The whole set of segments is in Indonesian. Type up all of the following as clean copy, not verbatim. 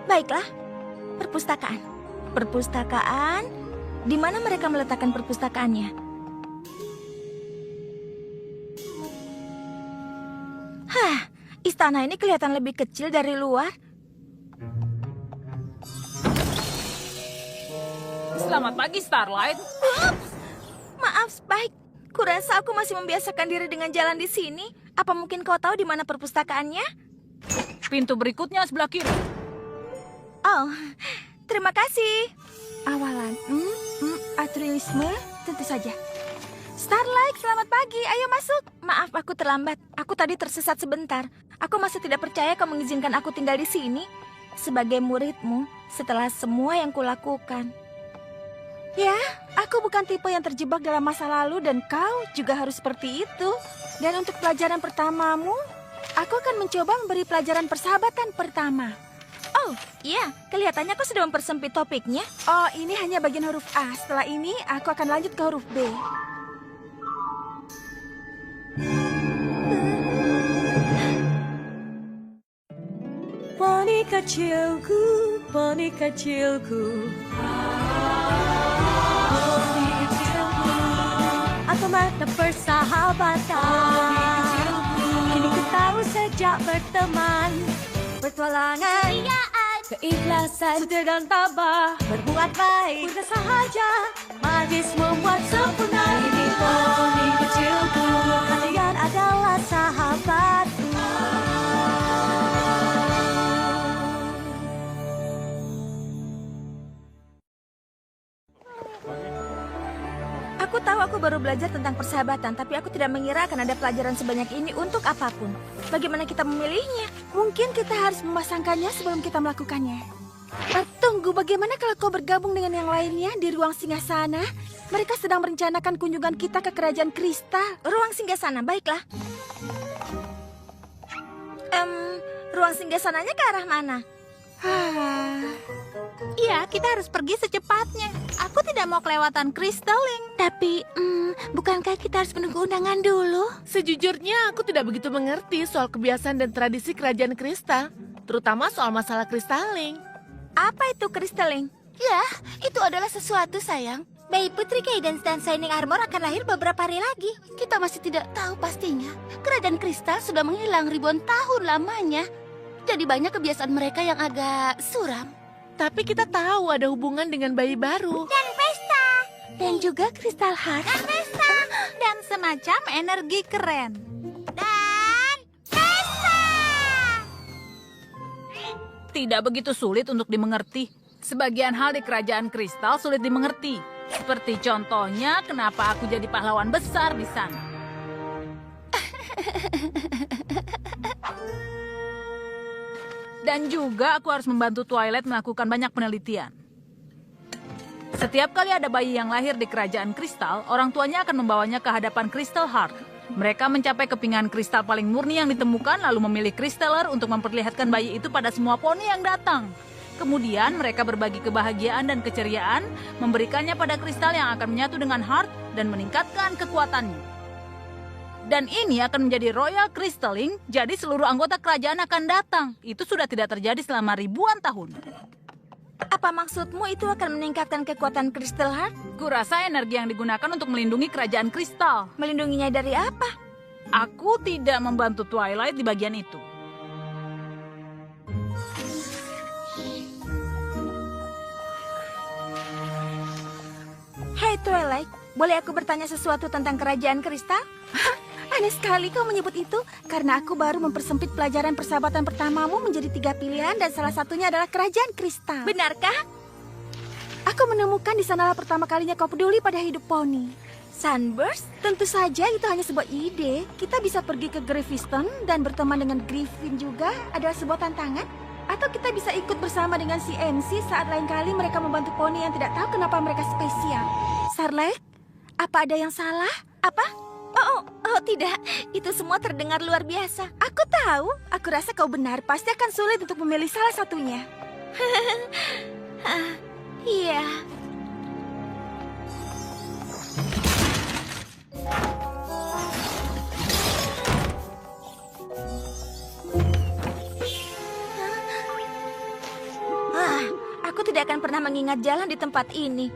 Baiklah, perpustakaan. Perpustakaan, di mana mereka meletakkan perpustakaannya? Hah, istana ini kelihatan lebih kecil dari luar. Selamat pagi, Starlight. Ups, maaf, Spike. Kurasa aku masih membiasakan diri dengan jalan di sini. Apa mungkin kau tahu di mana perpustakaannya? Pintu berikutnya sebelah kiri. Oh, terima kasih. Awalan, altruisme, tentu saja. Starlight, selamat pagi. Ayo masuk. Maaf, aku terlambat. Aku tadi tersesat sebentar. Aku masih tidak percaya kau mengizinkan aku tinggal di sini. Sebagai muridmu, setelah semua yang kulakukan. Ya, aku bukan tipe yang terjebak dalam masa lalu dan kau juga harus seperti itu. Dan untuk pelajaran pertamamu, aku akan mencoba memberi pelajaran persahabatan pertama. Oh, iya. Kelihatannya kau sudah mempersempit topiknya. Oh, ini hanya bagian huruf A. Setelah ini, aku akan lanjut ke huruf B. Poni kecilku, poni kecilku. Apa makna persahabatan? Kini ku tahu sejak berteman, petualangan, keikhlasan, setia dan tabah, berbuat baik, mudah sahaja, magis membuat sempurna. Ini poni kecilku, kalian adalah sahabatku. Aku tahu aku baru belajar tentang persahabatan, tapi aku tidak mengira akan ada pelajaran sebanyak ini untuk apapun. Bagaimana kita memilihnya? Mungkin kita harus memasangkannya sebelum kita melakukannya. Tunggu, bagaimana kalau kau bergabung dengan yang lainnya di ruang singgasana? Mereka sedang merencanakan kunjungan kita ke kerajaan kristal. Ruang singgasana, baiklah. Ruang singgasananya ke arah mana? Iya, kita harus pergi secepatnya. Aku tidak mau kelewatan Crystalling. Tapi, bukankah kita harus menunggu undangan dulu? Sejujurnya aku tidak begitu mengerti soal kebiasaan dan tradisi kerajaan kristal, terutama soal masalah Crystalling. Apa itu crystalling? Ya, itu adalah sesuatu, sayang. Bayi putri Cadence dan Shining Armor akan lahir beberapa hari lagi. Kita masih tidak tahu pastinya. Kerajaan kristal sudah menghilang ribuan tahun lamanya. Jadi banyak kebiasaan mereka yang agak suram. Tapi kita tahu ada hubungan dengan bayi baru. Dan pesta. Dan juga Crystal Heart. Dan pesta. Dan semacam energi keren. Dan pesta. Tidak begitu sulit untuk dimengerti. Sebagian hal di kerajaan kristal sulit dimengerti. Seperti contohnya, kenapa aku jadi pahlawan besar di sana. Dan juga aku harus membantu Twilight melakukan banyak penelitian. Setiap kali ada bayi yang lahir di kerajaan kristal, orang tuanya akan membawanya ke hadapan Crystal Heart. Mereka mencapai kepingan kristal paling murni yang ditemukan, lalu memilih Crystaller untuk memperlihatkan bayi itu pada semua poni yang datang. Kemudian mereka berbagi kebahagiaan dan keceriaan, memberikannya pada kristal yang akan menyatu dengan Heart dan meningkatkan kekuatannya. Dan ini akan menjadi Royal Crystalling, jadi seluruh anggota kerajaan akan datang. Itu sudah tidak terjadi selama ribuan tahun. Apa maksudmu itu akan meningkatkan kekuatan Crystal Heart? Kurasa energi yang digunakan untuk melindungi kerajaan kristal. Melindunginya dari apa? Aku tidak membantu Twilight di bagian itu. Hai Twilight, boleh aku bertanya sesuatu tentang kerajaan kristal? Aneh sekali kau menyebut itu, karena aku baru mempersempit pelajaran persahabatan pertamamu menjadi 3 pilihan dan salah satunya adalah kerajaan kristal. Benarkah? Aku menemukan di sanalah pertama kalinya kau peduli pada hidup poni. Sunburst? Tentu saja itu hanya sebuah ide. Kita bisa pergi ke Gryffindor dan berteman dengan Griffin juga adalah sebuah tantangan. Atau kita bisa ikut bersama dengan si MC saat lain kali mereka membantu poni yang tidak tahu kenapa mereka spesial. Starlight, apa ada yang salah? Apa? Oh, tidak. Itu semua terdengar luar biasa. Aku tahu. Aku rasa kau benar. Pasti akan sulit untuk memilih salah satunya. Iya. tidak akan pernah mengingat jalan di tempat ini.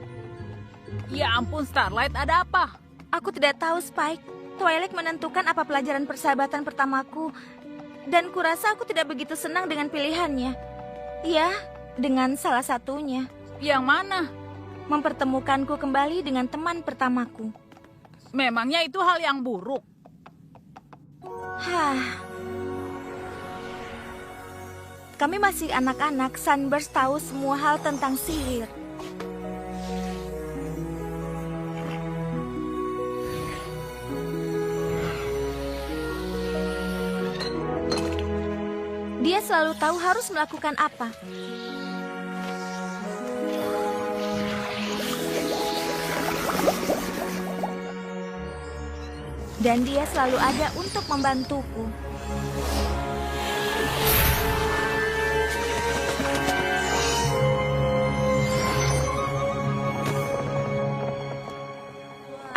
Ya ampun, Starlight, ada apa? Aku tidak tahu, Spike. Twilight menentukan apa pelajaran persahabatan pertamaku. Dan kurasa aku tidak begitu senang dengan pilihannya. Ya, dengan salah satunya. Yang mana? Mempertemukanku kembali dengan teman pertamaku. Memangnya itu hal yang buruk? Hah. Kami masih anak-anak, Sunburst tahu semua hal tentang sihir. Dia selalu tahu harus melakukan apa. Dan dia selalu ada untuk membantuku.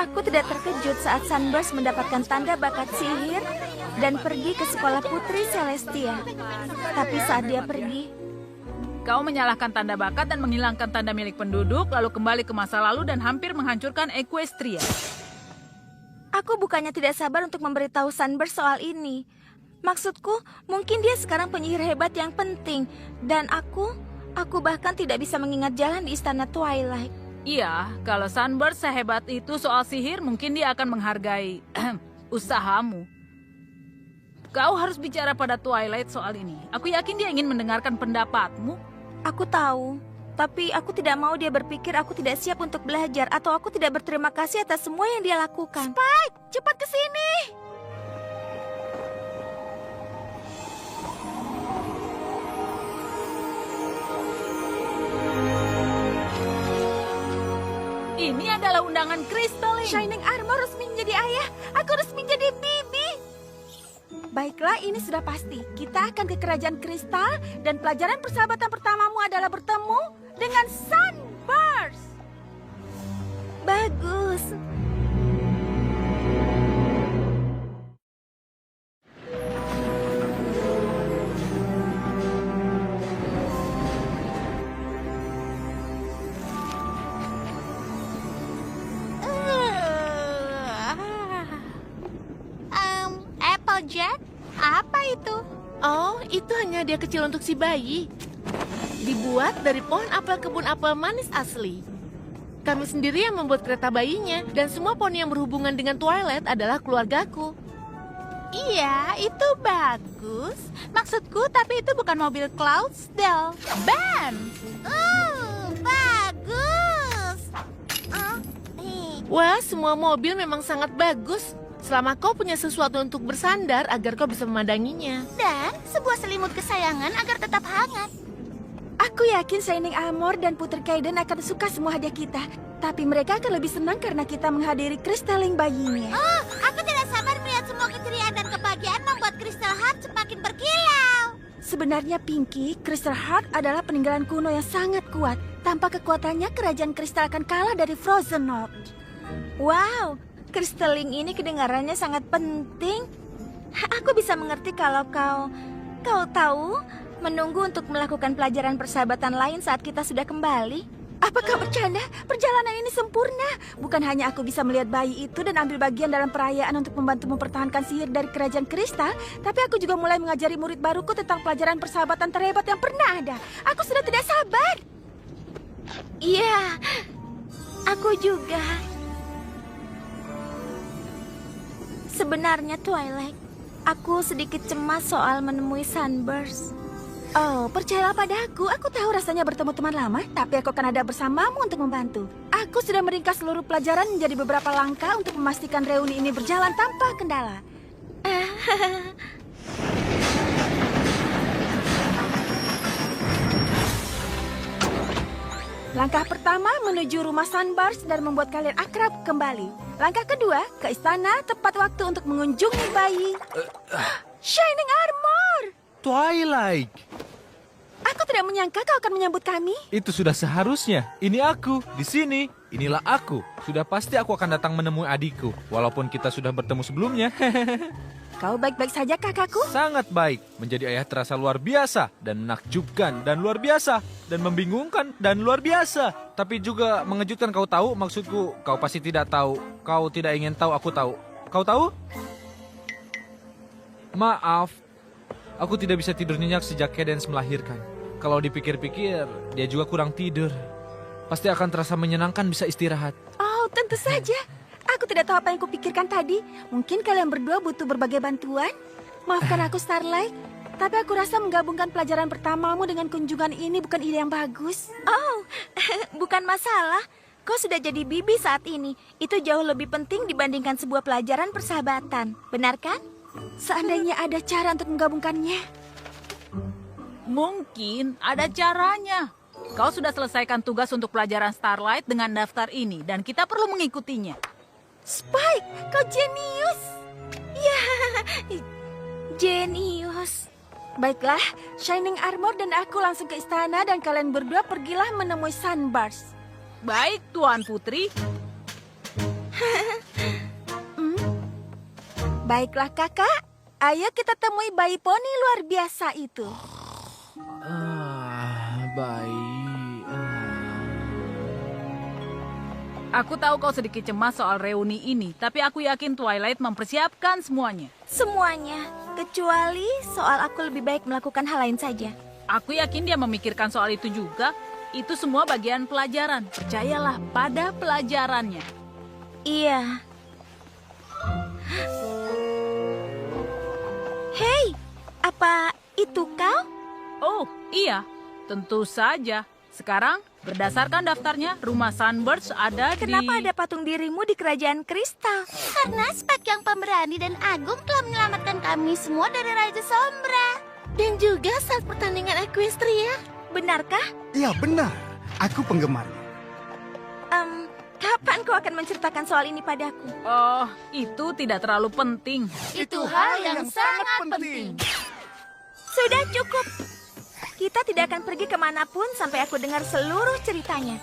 Aku tidak terkejut saat Sunburst mendapatkan tanda bakat sihir dan pergi ke sekolah Putri Celestia. Tapi saat dia pergi, Kau menyalahkan tanda bakat dan menghilangkan tanda milik penduduk, lalu kembali ke masa lalu dan hampir menghancurkan Equestria. aku bukannya tidak sabar untuk memberitahu Sunburst soal ini. Maksudku, mungkin dia sekarang penyihir hebat yang penting. Dan aku bahkan tidak bisa mengingat jalan di Istana Twilight. Iya, kalau Sunburst sehebat itu soal sihir, mungkin dia akan menghargai usahamu. Kau harus bicara pada Twilight soal ini. Aku yakin dia ingin mendengarkan pendapatmu. Aku tahu, tapi aku tidak mau dia berpikir aku tidak siap untuk belajar atau aku tidak berterima kasih atas semua yang dia lakukan. Spike, cepat ke sini! Ini adalah undangan Crystalline. Shining Armor resmi menjadi ayah. Aku resmi jadi bibi. Baiklah, ini sudah pasti. Kita akan ke Kerajaan Kristal dan pelajaran persahabatan pertamamu adalah bertemu dengan Sunburst. Bagus. Applejack? Apa itu? Oh, itu hanya hadiah kecil untuk si bayi. Dibuat dari pohon apel kebun apel manis asli. Kami sendiri yang membuat kereta bayinya, dan semua poni yang berhubungan dengan Twilight adalah keluargaku. Iya, itu bagus. Maksudku, tapi itu bukan mobil Cloudsdale. Ben! Bagus! Wah, semua mobil memang sangat bagus. Selama kau punya sesuatu untuk bersandar agar kau bisa memandanginya. Dan sebuah selimut kesayangan agar tetap hangat. Aku yakin Shining Armor dan Putri Kaiden akan suka semua hadiah kita. Tapi mereka akan lebih senang karena kita menghadiri Crystalline bayinya. Oh, aku tidak sabar melihat semua keceriaan dan kebahagiaan membuat Crystal Heart semakin berkilau. Sebenarnya Pinky, Crystal Heart adalah peninggalan kuno yang sangat kuat. Tanpa kekuatannya, kerajaan kristal akan kalah dari Frozen North. Wow, Crystalline ini kedengarannya sangat penting. Aku bisa mengerti kalau kau tahu menunggu untuk melakukan pelajaran persahabatan lain saat kita sudah kembali. Apakah bercanda? Perjalanan ini sempurna. Bukan hanya aku bisa melihat bayi itu dan ambil bagian dalam perayaan untuk membantu mempertahankan sihir dari kerajaan kristal, tapi aku juga mulai mengajari murid baruku tentang pelajaran persahabatan terhebat yang pernah ada. Aku sudah tidak sabar. Iya, aku juga. Sebenarnya Twilight, aku sedikit cemas soal menemui Sunburst. Oh, percayalah padaku. Aku tahu rasanya bertemu teman lama, tapi aku akan ada bersamamu untuk membantu. Aku sudah meringkas seluruh pelajaran menjadi beberapa langkah untuk memastikan reuni ini berjalan tanpa kendala. Langkah pertama menuju rumah Sunburst dan membuat kalian akrab kembali. Langkah kedua, ke istana tepat waktu untuk mengunjungi bayi. Shining Armor! Twilight! Aku tidak menyangka kau akan menyambut kami. Itu sudah seharusnya. Ini aku, di sini. Inilah aku. Sudah pasti aku akan datang menemui adikku. Walaupun kita sudah bertemu sebelumnya. Kau baik-baik saja, kakakku? Sangat baik. Menjadi ayah terasa luar biasa dan menakjubkan dan luar biasa dan membingungkan dan luar biasa. Tapi juga mengejutkan. Kau tahu maksudku? Kau pasti tidak tahu. Kau tidak ingin tahu, aku tahu. Kau tahu? Maaf. Aku tidak bisa tidur nyenyak sejak Cadence melahirkan. Kalau dipikir-pikir, dia juga kurang tidur. Pasti akan terasa menyenangkan bisa istirahat. Oh, tentu saja. Aku tidak tahu apa yang kupikirkan tadi. Mungkin kalian berdua butuh berbagai bantuan. Maafkan aku, Starlight. Tapi aku rasa menggabungkan pelajaran pertamamu dengan kunjungan ini bukan ide yang bagus. Oh, bukan masalah. Kau sudah jadi bibi saat ini. Itu jauh lebih penting dibandingkan sebuah pelajaran persahabatan. Benar kan? Seandainya ada cara untuk menggabungkannya. Mungkin ada caranya. Kau sudah selesaikan tugas untuk pelajaran Starlight dengan daftar ini dan kita perlu mengikutinya. Spike, kau jenius. Ya, jenius. Baiklah, Shining Armor dan aku langsung ke istana dan kalian berdua pergilah menemui Sunburst. Baik, Tuan Putri. Baiklah kakak, ayo kita temui bayi poni luar biasa itu. Baik. Aku tahu kau sedikit cemas soal reuni ini, tapi aku yakin Twilight mempersiapkan semuanya. Semuanya, kecuali soal aku lebih baik melakukan hal lain saja. Aku yakin dia memikirkan soal itu juga. Itu semua bagian pelajaran. Percayalah pada pelajarannya. Iya. Hei, apa itu kau? Oh, iya. Tentu saja. Sekarang, berdasarkan daftarnya, rumah Sunburst ada Kenapa di... ada patung dirimu di kerajaan kristal? Karena Spike yang pemberani dan agung telah menyelamatkan kami semua dari Raja Sombra. Dan juga saat pertandingan Equestria. Benarkah? Iya benar, aku penggemarnya. Kapan kau akan menceritakan soal ini padaku? Oh, itu tidak terlalu penting. Itu hal yang sangat penting. Sudah cukup. Kita tidak akan pergi kemanapun sampai aku dengar seluruh ceritanya.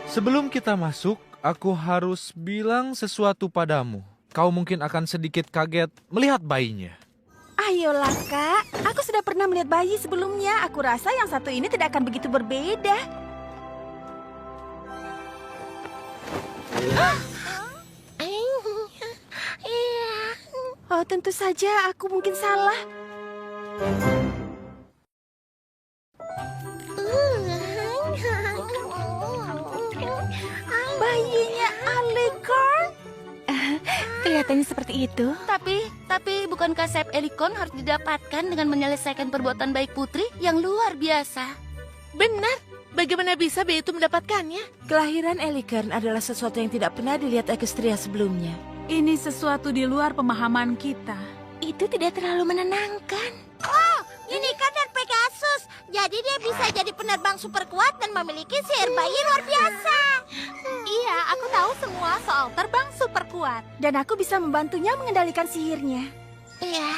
Sebelum kita masuk, aku harus bilang sesuatu padamu. Kau mungkin akan sedikit kaget melihat bayinya. Ayolah kak, aku sudah pernah melihat bayi sebelumnya. Aku rasa yang satu ini tidak akan begitu berbeda. Oh, tentu saja aku mungkin salah. Bayinya Alicorn? Kelihatannya seperti itu. Tapi bukankah Sep Elikon harus didapatkan dengan menyelesaikan perbuatan baik putri yang luar biasa? Benar. Bagaimana bisa bayi itu mendapatkannya? Kelahiran Elikern adalah sesuatu yang tidak pernah dilihat Equestria sebelumnya. Ini sesuatu di luar pemahaman kita. Itu tidak terlalu menenangkan. Oh, Unicorn dan Pegasus. Jadi dia bisa jadi penerbang super kuat dan memiliki sihir bayi luar biasa. Iya, aku tahu semua soal terbang super kuat. Dan aku bisa membantunya mengendalikan sihirnya. Iya.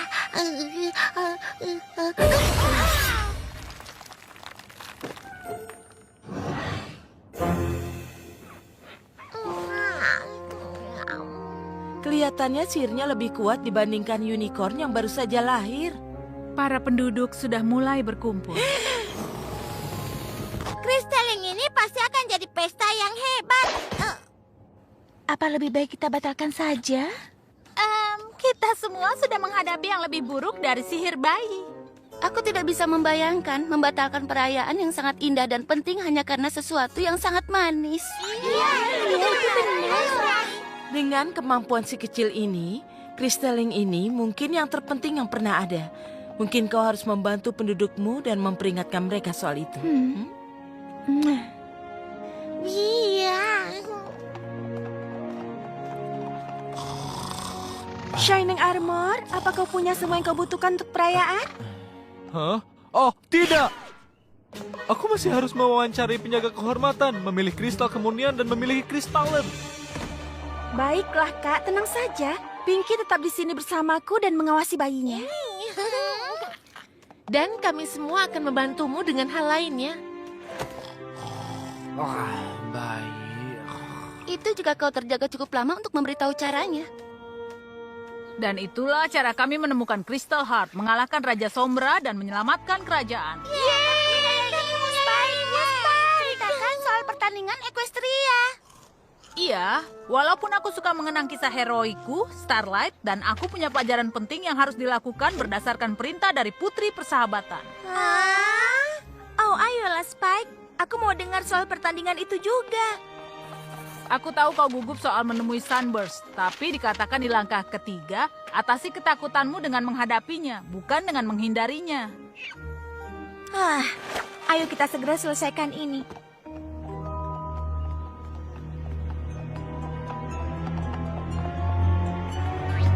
Kelihatannya sihirnya lebih kuat dibandingkan unicorn yang baru saja lahir. Para penduduk sudah mulai berkumpul. Kristal yang ini pasti akan jadi pesta yang hebat. Apa lebih baik kita batalkan saja? Kita semua sudah menghadapi yang lebih buruk dari sihir bayi. Aku tidak bisa membayangkan membatalkan perayaan yang sangat indah dan penting hanya karena sesuatu yang sangat manis. Iya, itu benar. Dengan kemampuan si kecil ini, Kristaling ini mungkin yang terpenting yang pernah ada. Mungkin kau harus membantu pendudukmu dan memperingatkan mereka soal itu. Iya. Shining Armor, apa kau punya semua yang kau butuhkan untuk perayaan? Hah? Oh, tidak! Aku masih harus mewawancari penjaga kehormatan, memilih kristal kemurnian, dan memilih kristalem. Baiklah kak, tenang saja. Pinky tetap di sini bersamaku dan mengawasi bayinya. Dan kami semua akan membantumu dengan hal lainnya. Baik. itu jika kau terjaga cukup lama untuk memberitahu caranya. Dan itulah cara kami menemukan Crystal Heart, mengalahkan Raja Sombra dan menyelamatkan kerajaan. Ceritakan soal pertandingan Equestria. Iya, walaupun aku suka mengenang kisah heroiku, Starlight, dan aku punya pelajaran penting yang harus dilakukan berdasarkan perintah dari Putri Persahabatan. Oh, ayolah Spike. Aku mau dengar soal pertandingan itu juga. Aku tahu kau gugup soal menemui Sunburst, tapi dikatakan di langkah ketiga, atasi ketakutanmu dengan menghadapinya, bukan dengan menghindarinya. Ayo kita segera selesaikan ini.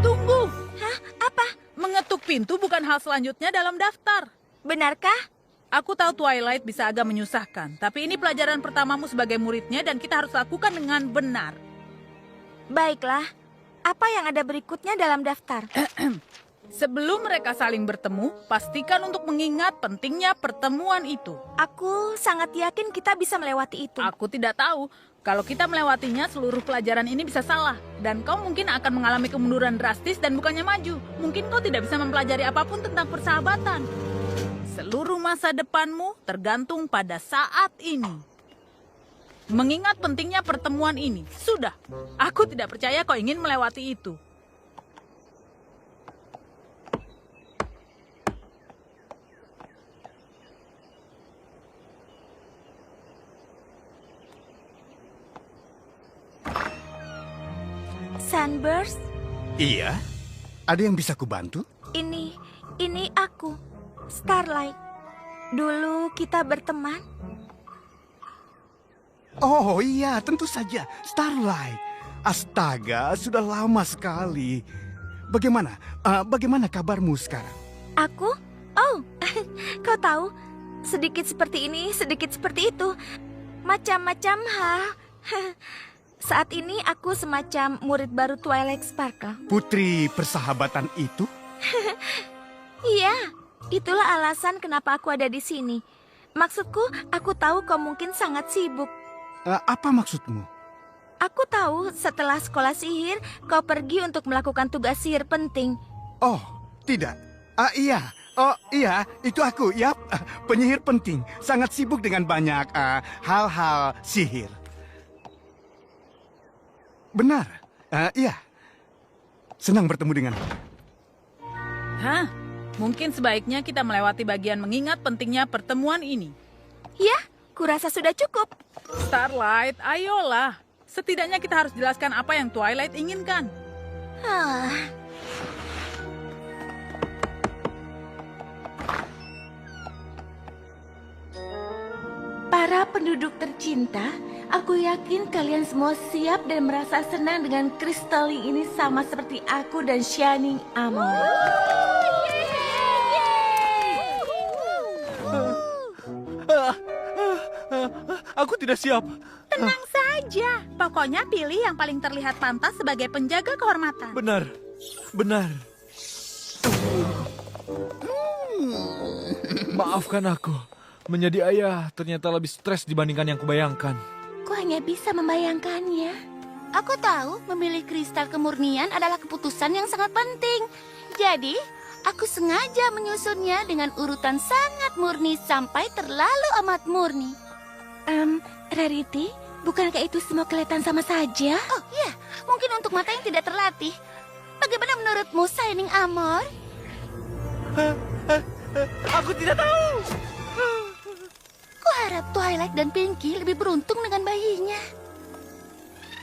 Tunggu! Hah? Apa? Mengetuk pintu bukan hal selanjutnya dalam daftar. Benarkah? Aku tahu Twilight bisa agak menyusahkan, tapi ini pelajaran pertamamu sebagai muridnya dan kita harus lakukan dengan benar. Baiklah. Apa yang ada berikutnya dalam daftar? Sebelum mereka saling bertemu, pastikan untuk mengingat pentingnya pertemuan itu. Aku sangat yakin kita bisa melewati itu. Aku tidak tahu. Kalau kita melewatinya, seluruh pelajaran ini bisa salah. Dan kau mungkin akan mengalami kemunduran drastis dan bukannya maju. Mungkin kau tidak bisa mempelajari apapun tentang persahabatan. Seluruh masa depanmu tergantung pada saat ini. Mengingat pentingnya pertemuan ini, sudah. Aku tidak percaya kau ingin melewati itu. Sunburst, Iya? Ada yang bisa kubantu? ini aku, Starlight. Dulu kita berteman. Oh iya, tentu saja. Starlight. Astaga, sudah lama sekali. Bagaimana kabarmu sekarang? Aku? Oh, kau tahu, sedikit seperti ini, sedikit seperti itu. Macam-macam hal. Saat ini aku semacam murid baru Twilight Sparkle. Putri Persahabatan itu? Iya, itulah alasan kenapa aku ada di sini. Maksudku, aku tahu kau mungkin sangat sibuk. Apa maksudmu? Aku tahu setelah sekolah sihir, kau pergi untuk melakukan tugas sihir penting. Oh, tidak. Iya. Oh, iya, itu aku. Yap, penyihir penting. Sangat sibuk dengan banyak hal-hal sihir. Benar. Iya. Senang bertemu denganmu. Hah? Mungkin sebaiknya kita melewati bagian mengingat pentingnya pertemuan ini. Ya, kurasa sudah cukup. Starlight, ayolah. Setidaknya kita harus jelaskan apa yang Twilight inginkan. Para penduduk tercinta, aku yakin kalian semua siap dan merasa senang dengan Crystalling ini sama seperti aku dan Shining Armor. Aku tidak siap. Tenang saja. Pokoknya pilih yang paling terlihat pantas sebagai penjaga kehormatan. Benar. Maafkan aku. Menjadi ayah ternyata lebih stres dibandingkan yang kubayangkan. Ku hanya bisa membayangkannya. Aku tahu memilih kristal kemurnian adalah keputusan yang sangat penting. Jadi, aku sengaja menyusunnya dengan urutan sangat murni sampai terlalu amat murni. Rarity, bukankah itu semua kelihatan sama saja? Oh iya, mungkin untuk mata yang tidak terlatih. Bagaimana menurutmu, Shining Armor? Aku tidak tahu. Kuharap Twilight dan Pinky lebih beruntung dengan bayinya.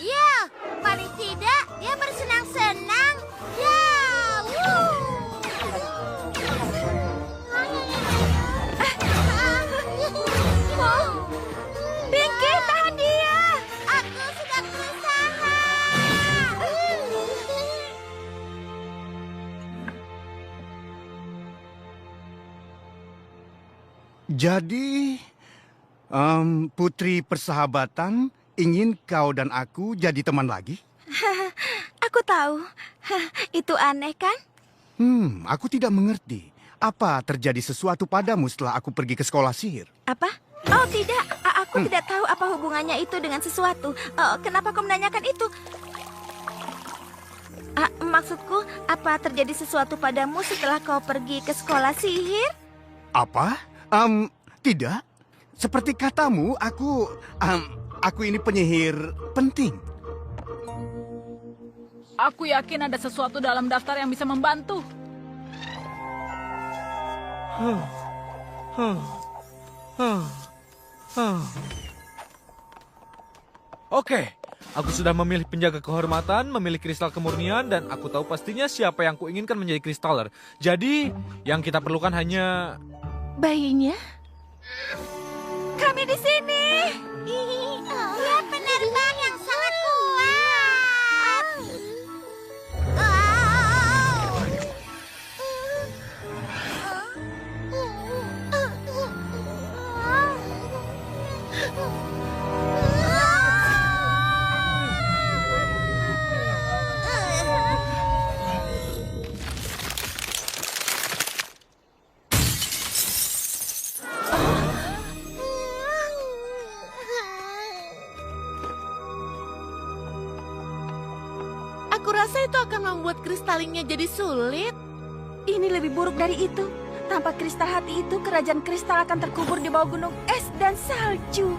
Ya, paling tidak dia bersenang-senang. Ya, Pinky, tahan dia! aku sudah berusaha. Jadi, Putri Persahabatan ingin kau dan aku jadi teman lagi? Aku tahu. Itu aneh kan? Aku tidak mengerti. Apa terjadi sesuatu padamu setelah aku pergi ke sekolah sihir? Apa? Oh tidak, aku Aku tidak tahu apa hubungannya itu dengan sesuatu. Kenapa kau menanyakan itu? Maksudku, apa terjadi sesuatu padamu setelah kau pergi ke sekolah sihir? Apa? Tidak. Seperti katamu, aku ini penyihir penting. Aku yakin ada sesuatu dalam daftar yang bisa membantu. Oke, aku sudah memilih penjaga kehormatan, memilih kristal kemurnian, dan aku tahu pastinya siapa yang kuinginkan menjadi kristaler. Jadi, yang kita perlukan hanya... Bayinya? Kami di sini. Dia penerbang yang sangat kuat. Aku rasa itu akan membuat kristalingnya jadi sulit. Ini lebih buruk dari itu. Tanpa kristal hati itu, kerajaan kristal akan terkubur di bawah gunung es dan salju.